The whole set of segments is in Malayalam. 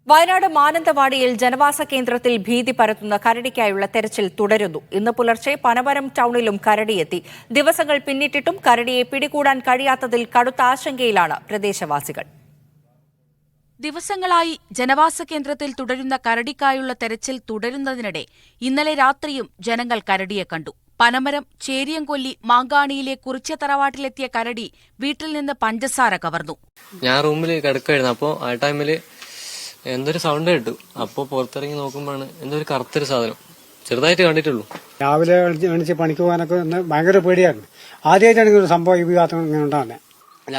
വയനാട് മാനന്തവാടിയിൽ ജനവാസ കേന്ദ്രത്തിൽ ഭീതി പരത്തുന്ന കരടിക്കായുള്ള തെരച്ചിൽ തുടരുന്നു. ഇന്ന് പുലർച്ചെ പനമരം ടൗണിലും കരടിയെത്തി. ദിവസങ്ങൾ പിന്നിട്ടിട്ടും കരടിയെ പിടികൂടാൻ കഴിയാത്തതിൽ കടുത്ത ആശങ്കയിലാണ് പ്രദേശവാസികൾ. ദിവസങ്ങളായി ജനവാസ കേന്ദ്രത്തിൽ തുടരുന്ന കരടിക്കായുള്ള തെരച്ചിൽ തുടരുന്നതിനിടെ ഇന്നലെ രാത്രിയും ജനങ്ങൾ കരടിയെ കണ്ടു. പനമരം ചേരിയംകൊല്ലി മാങ്കാണിയിലെ കുറിച്യ തറവാട്ടിലെത്തിയ കരടി വീട്ടിൽ നിന്ന് പഞ്ചസാര കവർന്നു. ഞാൻ റൂമിൽ കിടക്കായിരുന്നു. അപ്പോൾ ആ ടൈമില് എന്തൊരു സൗണ്ട് കേട്ടു. അപ്പോൾ പുറത്തിറങ്ങി നോക്കുമ്പോഴാണ് എന്തൊരു കറുത്തൊരു സാധനം. ചെറുതായിട്ട് കണ്ടിട്ടുള്ളൂ. രാവിലെ എണിച്ച് പണിക്ക് പോകാനൊക്കെ ഭയങ്കര പേടിയായിരുന്നു. ആദ്യമായിട്ടാണ് ഇങ്ങനെ സംഭവം ഈ ഭാഗത്ത് ഇങ്ങനെ ഉണ്ടാകുന്നത്.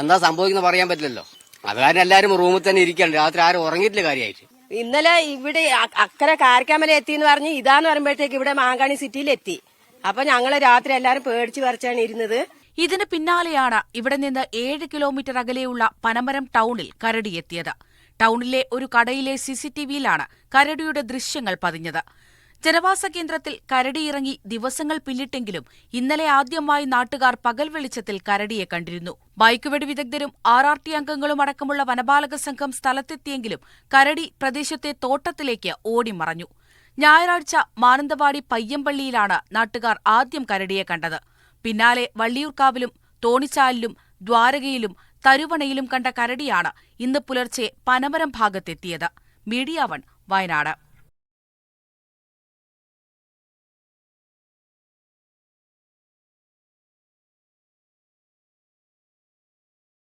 എന്താ സംഭവിക്കുന്ന പറയാൻ പറ്റില്ലല്ലോ. അത് കാരണം എല്ലാരും റൂമിൽ തന്നെ ഇരിക്കാണ്ട്. രാത്രി ആരും ഉറങ്ങിയിട്ടില്ല കാര്യമായിട്ട്. ഇന്നലെ ഇവിടെ അക്കരെ കാരക്കാമല എത്തിന്ന് പറഞ്ഞ് ഇതാന്ന് പറയുമ്പോഴത്തേക്ക് ഇവിടെ മാങ്കാണി സിറ്റിയിൽ എത്തി. അപ്പൊ ഞങ്ങള് രാത്രി എല്ലാരും പേടിച്ച് വരച്ചാണ് ഇരുന്നത്. ഇതിന് പിന്നാലെയാണ് ഇവിടെ നിന്ന് 7 കിലോമീറ്റർ അകലെയുള്ള പനമരം ടൗണിൽ കരടിയെത്തിയത്. ടൗണിലെ ഒരു കടയിലെ സിസിടിവിയിലാണ് കരടിയുടെ ദൃശ്യങ്ങൾ പതിഞ്ഞത്. ജനവാസ കേന്ദ്രത്തിൽ കരടിയിറങ്ങി ദിവസങ്ങൾ പിന്നിട്ടെങ്കിലും ഇന്നലെ ആദ്യമായി നാട്ടുകാർ പകൽ വെളിച്ചത്തിൽ കരടിയെ കണ്ടിരുന്നു. ബൈക്കുവെടി വിദഗ്ധരും RRT അംഗങ്ങളും അടക്കമുള്ള വനപാലക സംഘം സ്ഥലത്തെത്തിയെങ്കിലും കരടി പ്രദേശത്തെ തോട്ടത്തിലേക്ക് ഓടിമറഞ്ഞു. ഞായറാഴ്ച മാനന്തവാടി പയ്യമ്പള്ളിയിലാണ് നാട്ടുകാർ ആദ്യം കരടിയെ കണ്ടത്. പിന്നാലെ വള്ളിയൂർക്കാവിലും തോണിച്ചാലിലും ദ്വാരകയിലും തരുവണയിലും കണ്ട കരടിയാണ് ഇന്ന് പുലർച്ചെ പനമരം ഭാഗത്തെത്തിയത്. മീഡിയ 1 വയനാട്.